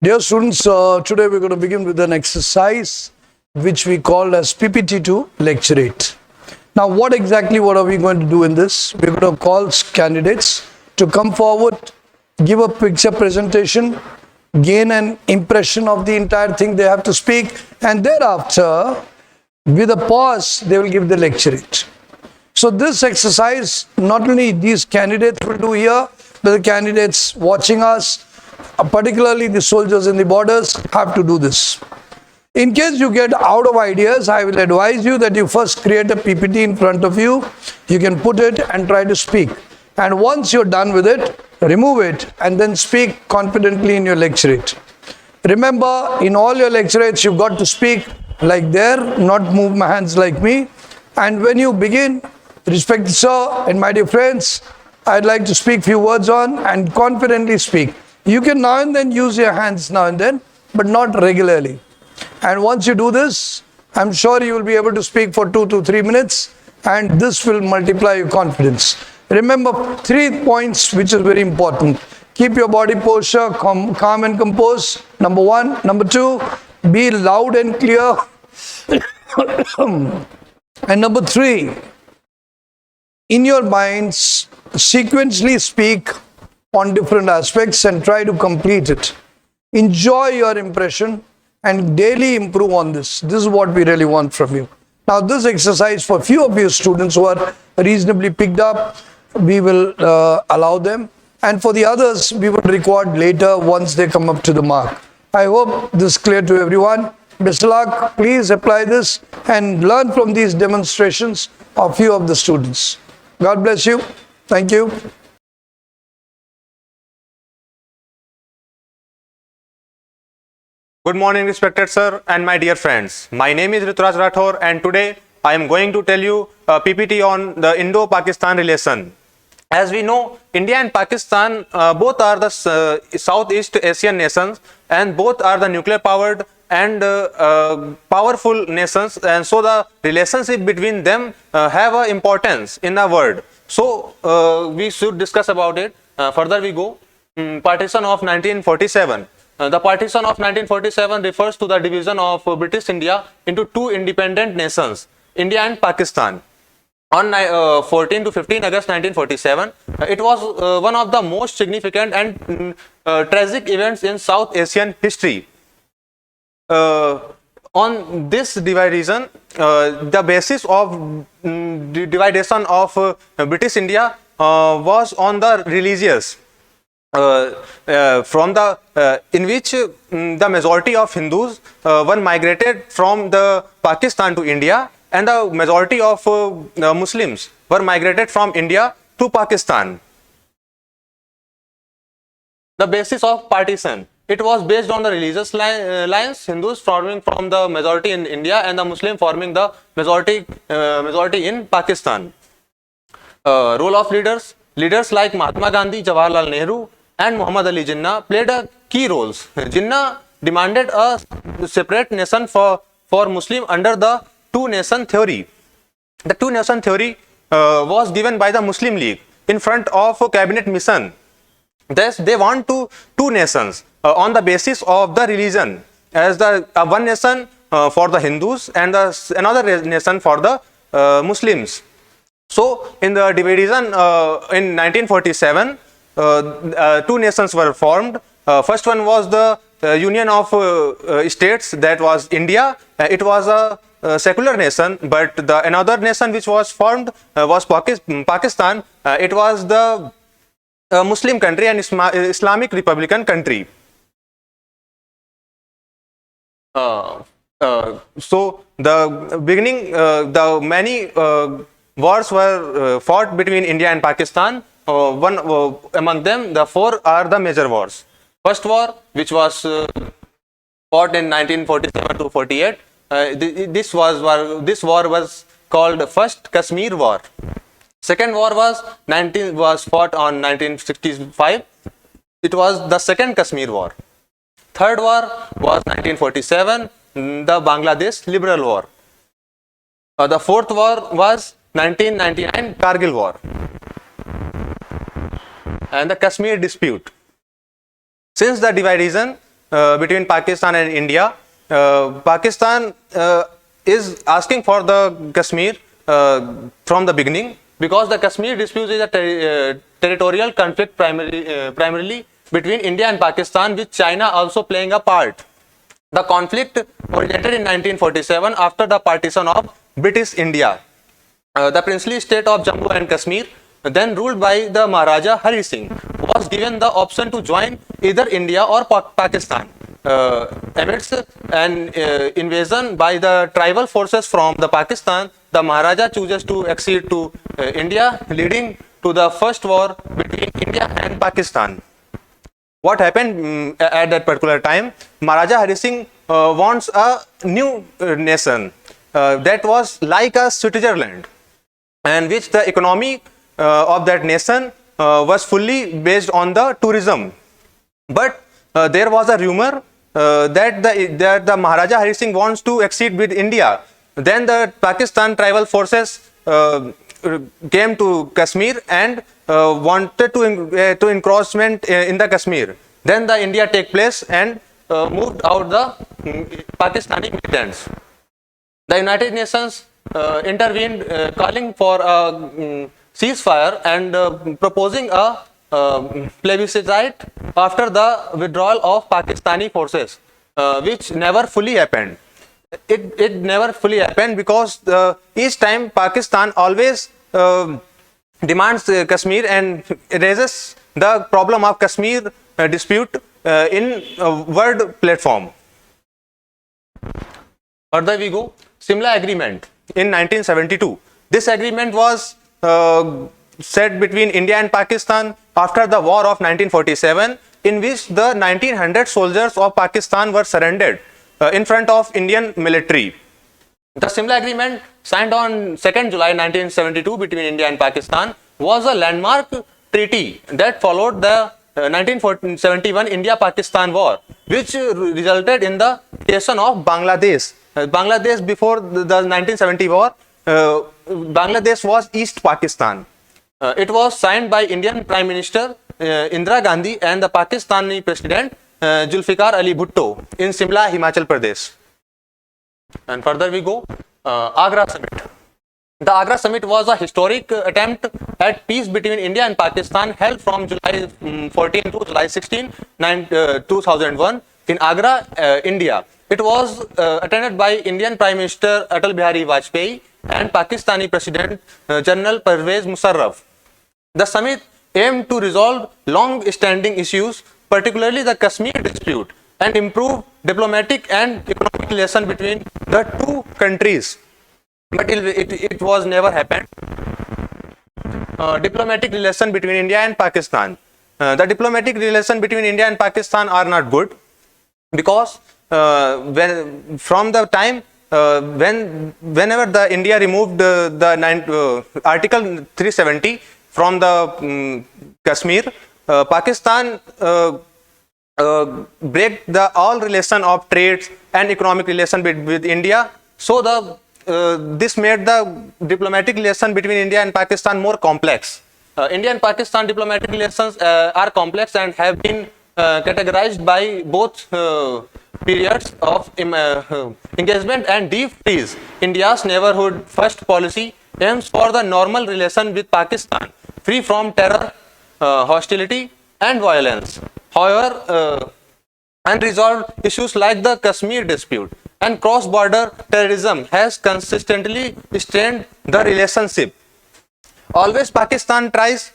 Dear students, today we're going to begin with an exercise which we call as PPT2 lecturate. Now, what are we going to do in this? We're going to call candidates to come forward, give a picture presentation, gain an impression of the entire thing they have to speak, and thereafter, with a pause, they will give the lecturate. So this exercise, not only these candidates will do here, but the candidates watching us, particularly the soldiers in the borders, have to do this. In case you get out of ideas, I will advise you that you first create a PPT in front of you. You can put it and try to speak. And once you're done with it, remove it and then speak confidently in your lecturate. Remember, in all your lecturates, you've got to speak like there, not move my hands like me. And when you begin, respect sir and my dear friends, I'd like to speak few words on and confidently speak. You can now and then use your hands now and then, but not regularly. And once you do this, I'm sure you will be able to speak for 2 to 3 minutes, and this will multiply your confidence. Remember 3 points which is very important. Keep your body posture calm and composed, number 1. Number 2, be loud and clear. And number 3, in your minds, sequentially speak on different aspects and try to complete it. Enjoy your impression and daily improve on this. This is what we really want from you. Now, this exercise for few of you students who are reasonably picked up, we will allow them. And for the others, we will record later once they come up to the mark. I hope this is clear to everyone. Best of luck. Please apply this and learn from these demonstrations of few of the students. God bless you. Thank you. Good morning, respected sir and my dear friends. My name is Rituraj Rathore, and today I am going to tell you a PPT on the Indo-Pakistan relation. As we know, India and Pakistan both are the Southeast Asian nations, and both are the nuclear powered and powerful nations, and so the relationship between them have an importance in the world. So we should discuss about it. Further we go. Partition of 1947. The partition of 1947 refers to the division of British India into 2 independent nations, India and Pakistan. On 14 to 15 August 1947, it was one of the most significant and tragic events in South Asian history. On this division, the basis of division of British India was on the religious. In which the majority of Hindus were migrated from the Pakistan to India, and the majority of Muslims were migrated from India to Pakistan. The basis of partition, it was based on the religious lines, Hindus forming from the majority in India and the Muslim forming the majority in Pakistan. Role of leaders like Mahatma Gandhi, Jawaharlal Nehru and Muhammad Ali Jinnah played a key roles. Jinnah demanded a separate nation for Muslim under the two-nation theory. The two-nation theory was given by the Muslim League in front of a cabinet mission. Thus, they want two nations on the basis of the religion, as the one nation for the Hindus and another nation for the Muslims. So, in the division in 1947, 2 nations were formed. First one was the Union of States, that was India. It was a secular nation, but another nation which was formed was Pakistan. It was the Muslim country and Islamic Republican country. So the beginning, the many wars were fought between India and Pakistan. Among them, the 4 are the major wars. First war, which was fought in 1947 to 48, this war was called First Kashmir War. Second war was fought on 1965. It was the Second Kashmir War. Third war was 1947, the Bangladesh Liberal War. The fourth war was 1999 Kargil War and the Kashmir dispute. Since the division, between Pakistan and India. Pakistan is asking for the Kashmir from the beginning, because the Kashmir dispute is a territorial conflict primarily between India and Pakistan, with China also playing a part. The conflict originated in 1947 after the partition of British India. The princely state of Jammu and Kashmir, then ruled by the Maharaja Hari Singh, was given the option to join either India or Pakistan. Amidst an invasion by the tribal forces from the Pakistan, the Maharaja chooses to accede to India, leading to the first war between India and Pakistan. What happened at that particular time? Maharaja Hari Singh wants a new nation that was like a Switzerland, and which the economy of that nation was fully based on the tourism. But there was a rumor that the Maharaja Hari Singh wants to accede with India. Then the Pakistan tribal forces came to Kashmir and wanted to encroachment in the Kashmir. Then the India take place and moved out the Pakistani militants. The United Nations intervened, calling for a ceasefire and proposing a plebiscite after the withdrawal of Pakistani forces, which never fully happened. It never fully happened because each time Pakistan always demands Kashmir and raises the problem of Kashmir dispute in world platform. Further we go, Simla Agreement in 1972. This agreement was set between India and Pakistan after the war of 1947, in which the 1900 soldiers of Pakistan were surrendered in front of Indian military. The Simla Agreement, signed on 2nd July 1972 between India and Pakistan, was a landmark treaty that followed the 1971 India-Pakistan war, which resulted in the creation of Bangladesh. Bangladesh, before the 1970 war, Bangladesh was East Pakistan. It was signed by Indian Prime Minister Indira Gandhi and the Pakistani President Zulfikar Ali Bhutto in Simla, Himachal Pradesh. And further we go, Agra Summit. The Agra Summit was a historic attempt at peace between India and Pakistan, held from July 14 to July 16, 2001 in Agra, India. It was attended by Indian Prime Minister Atal Bihari Vajpayee and Pakistani President General Pervez Musharraf. The summit aimed to resolve long-standing issues, particularly the Kashmir dispute, and improve diplomatic and economic relations between the two countries. But it was never happened. Diplomatic relation between India and Pakistan. The diplomatic relation between India and Pakistan are not good, because from the time whenever the India removed the Article 370 from the Kashmir, Pakistan break the all relation of trade and economic relation with India. So this made the diplomatic relation between India and Pakistan more complex. India and Pakistan diplomatic relations are complex and have been categorized by both periods of engagement and deep freeze. India's neighborhood first policy aims for the normal relation with Pakistan, free from terror, hostility and violence. However, unresolved issues like the Kashmir dispute and cross-border terrorism has consistently strained the relationship. Always Pakistan tries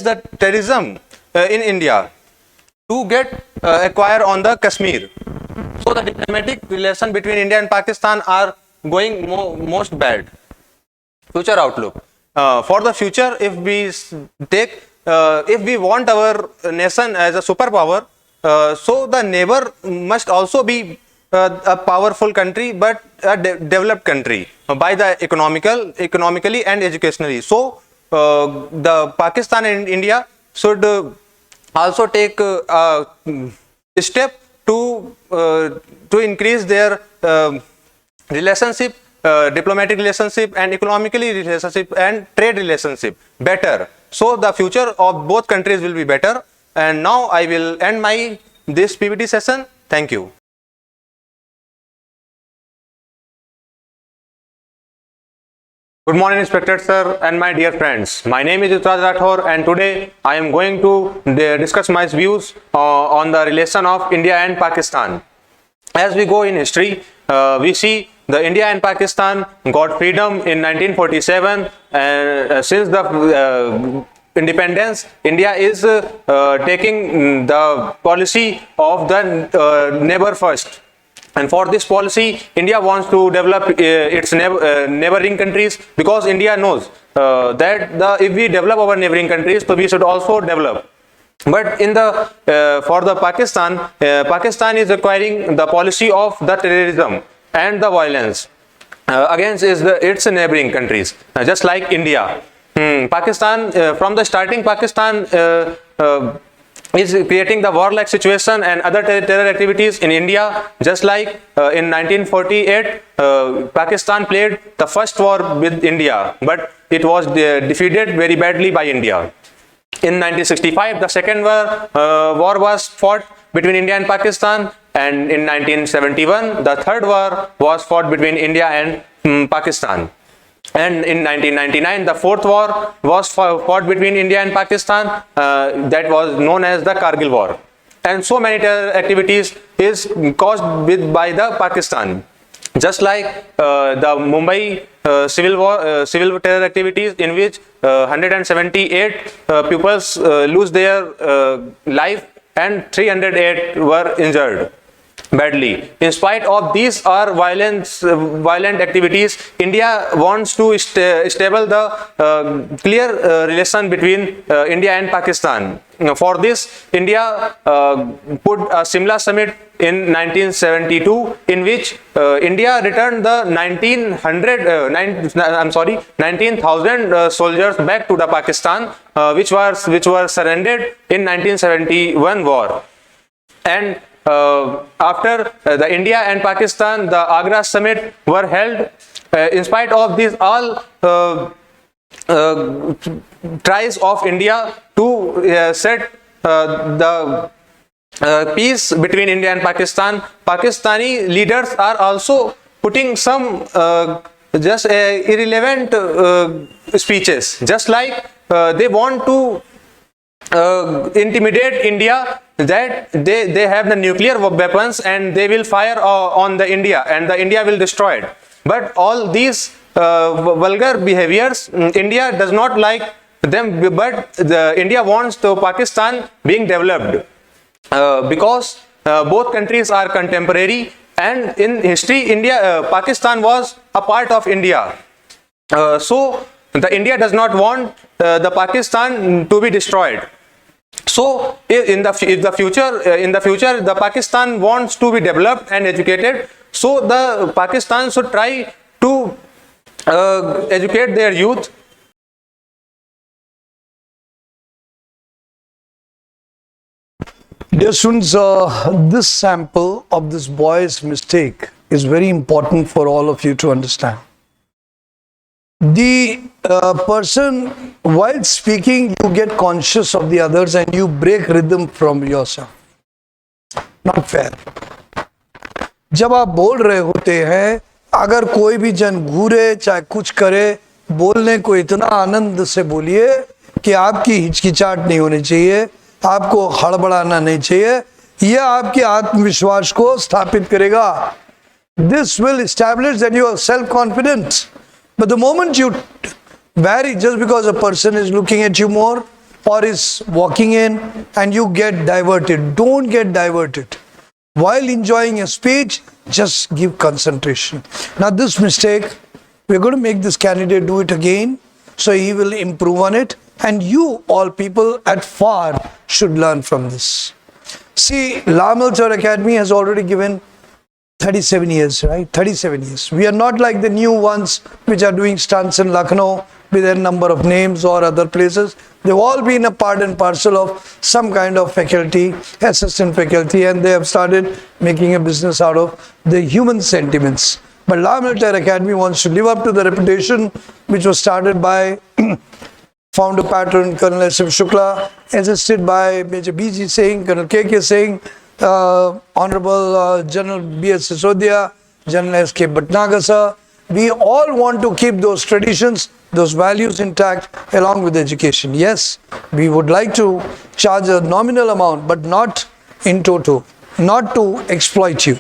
the terrorism in India to get acquire on the Kashmir. So the diplomatic relation between India and Pakistan are going most bad. Future outlook. For the future, if we want our nation as a superpower, so the neighbor must also be a powerful country, but a developed country by the economically and educationally. So the Pakistan and India should also take a step to increase their relationship, diplomatic relationship and economically relationship and trade relationship better, so the future of both countries will be better. And now I will end my this PPT session. Thank you. Good morning, Inspector Sir and my dear friends. My name is Utraj Rathore, and today I am going to discuss my views on the relation of India and Pakistan. As we go in history, we see the India and Pakistan got freedom in 1947, and since the independence, India is taking the policy of the neighbor first. And for this policy, India wants to develop its neighboring countries, because India knows that if we develop our neighboring countries, so we should also develop. But in the for the Pakistan, Pakistan is acquiring the policy of the terrorism and the violence against its neighboring countries, just like India. Pakistan, from the starting, Pakistan is creating the warlike situation and other terror activities in India, just like in 1948 Pakistan played the first war with India, but it was defeated very badly by India. In 1965 the second war was fought between India and Pakistan, and in 1971 the third war was fought between India and Pakistan. And in 1999, the fourth war was fought between India and Pakistan, that was known as the Kargil war. And so many terror activities is caused by the Pakistan. Just like the Mumbai civil terror activities, in which 178 pupils lose their life and 308 were injured badly. In spite of these violent activities, India wants to establish the clear relation between India and Pakistan. For this, India put a Simla summit in 1972, in which India returned the 19,000 soldiers back to the Pakistan, which were surrendered in 1971 war. And after the India and Pakistan, the Agra summit were held. In spite of these all tries of India to set the peace between India and Pakistan, Pakistani leaders are also putting some just irrelevant speeches, just like they want to intimidate India that they have the nuclear weapons and they will fire on the India, and the India will destroy it. But all these vulgar behaviors, India does not like them, but India wants to Pakistan being developed, because both countries are contemporary, and in history Pakistan was a part of India. So the India does not want the Pakistan to be destroyed. So in the future the Pakistan wants to be developed and educated, so the Pakistan should try to educate their youth. Dear students, this sample of this boy's mistake is very important for all of you to understand. The person, while speaking, you get conscious of the others and you break rhythm from yourself. Not fair. जब आप बोल रहे होते हैं, अगर कोई भी जन घूरे चाहे कुछ करे, बोलने को इतना आनंद से बोलिए कि आपकी हिचकिचाहट नहीं होनी चाहिए, आपको हड़बड़ाना नहीं चाहिए. यह आपके आत्मविश्वास को स्थापित करेगा. This will establish that you are self-confident. But the moment you vary, just because a person is looking at you more or is walking in and you get diverted, don't get diverted. While enjoying a speech, just give concentration. Now this mistake, we're going to make this candidate do it again, so he will improve on it, and you all people at FAR should learn from this. See, La Military Academy has already given 37 years, right? 37 years. We are not like the new ones which are doing stunts in Lucknow with a number of names or other places. They've all been a part and parcel of some kind of faculty, assistant faculty, and they have started making a business out of the human sentiments. But La Military Academy wants to live up to the reputation which was started by found a pattern. Colonel S.M. Shukla, assisted by Major B.G. Singh, Colonel K.K. Singh, Honorable General B.S. Sisodia, General S.K. Bhatnagar sir. We all want to keep those traditions, those values intact along with education. Yes, we would like to charge a nominal amount, but not in toto, not to exploit you,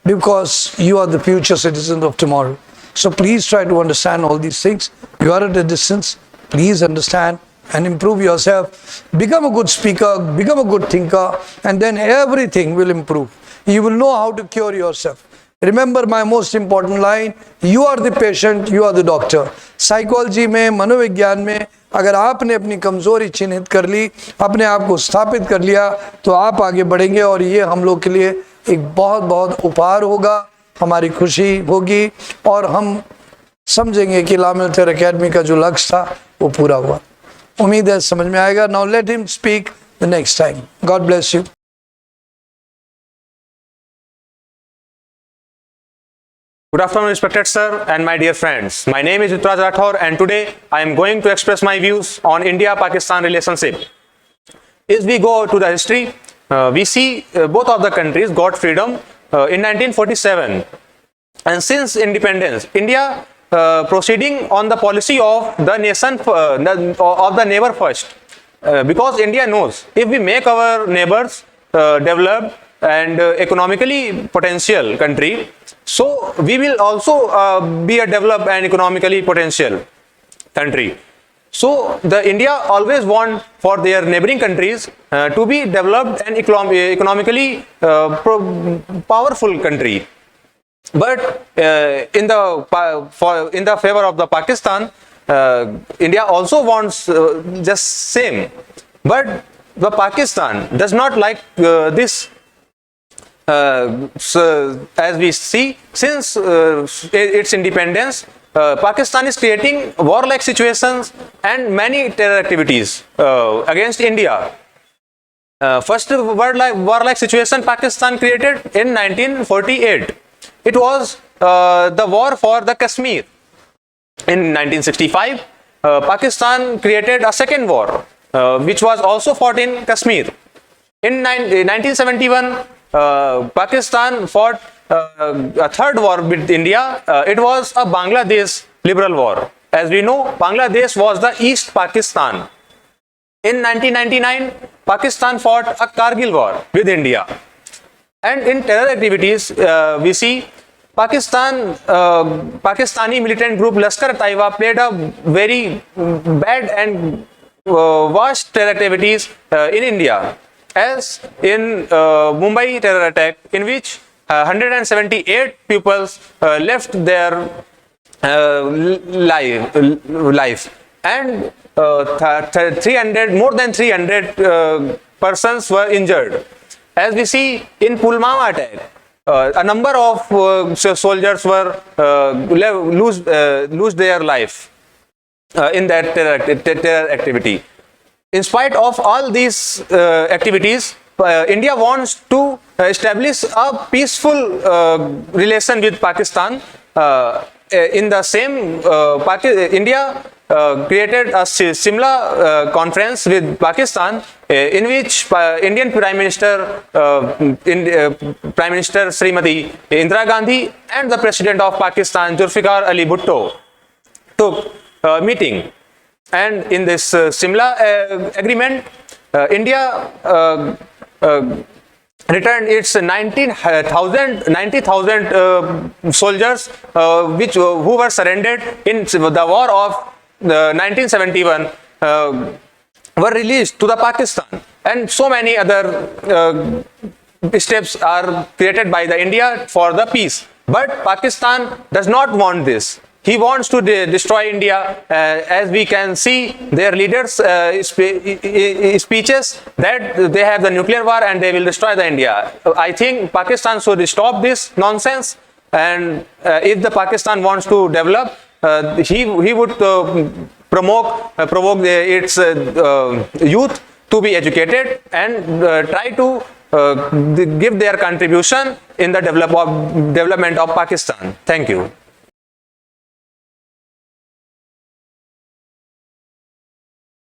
because you are the future citizens of tomorrow. So please try to understand all these things. You are at a distance. Please understand and improve yourself. Become a good speaker, become a good thinker, and then everything will improve. You will know how to cure yourself. Remember my most important line, you are the patient, you are the doctor. Psychology में, मनोविज्ञान में अगर आपने अपनी कमजोरी चिन्हित कर ली, अपने आप को स्थापित कर लिया, तो आप आगे बढ़ेंगे और ये हम लोग के लिए एक बहुत बहुत उपहार होगा, हमारी खुशी होगी और हम समझेंगे कि ला मिलिटर एकेडमी का जो लक्ष्य था वो पूरा हुआ. उम्मीद है समझ में आएगा. Now let him speak the next time. God bless you. Good afternoon, respected sir and my dear friends. My name is Rutraj Rathore and today I am going to express my views on India-Pakistan relationship. As we go to the history, we see both of the countries got freedom in 1947. And since independence, India proceeding on the policy of the nation, of the neighbor first. Because India knows if we make our neighbors developed and economically potential country, so we will also be a developed and economically potential country. So the India always want for their neighboring countries to be developed and economically powerful country. But in the favor of the Pakistan, India also wants just same. But the Pakistan does not like this. So as we see, since its independence, Pakistan is creating warlike situations and many terror activities against India. First warlike situation Pakistan created in 1948. It was the war for the Kashmir. In 1965, Pakistan created a second war, which was also fought in Kashmir. In 1971, Pakistan fought a third war with India. It was a Bangladesh liberal war. As we know, Bangladesh was the East Pakistan. In 1999, Pakistan fought a Kargil war with India. And in terror activities, we see Pakistani militant group Lashkar-e-Taiba played a very bad and vast terror activities in India. As in Mumbai terror attack, in which 178 people left their life, and more than 300 persons were injured. As we see in Pulwama attack, a number of soldiers were lose their life in that terror activity. In spite of all these activities, India wants to establish a peaceful relation with Pakistan. In the same, India created a similar conference with Pakistan, in which Indian Prime Minister Srimati Indira Gandhi and the President of Pakistan Zulfikar Ali Bhutto took a meeting. And in this similar agreement, India returned its 90,000 soldiers who were surrendered in the war of 1971 were released to the Pakistan, and so many other steps are created by the India for the peace. But Pakistan does not want this. He wants to destroy India. As we can see their leaders' speeches that they have the nuclear war and they will destroy the India. I think Pakistan should stop this nonsense, and if the Pakistan wants to develop, he would provoke its youth to be educated and try to give their contribution in the development of Pakistan. Thank you.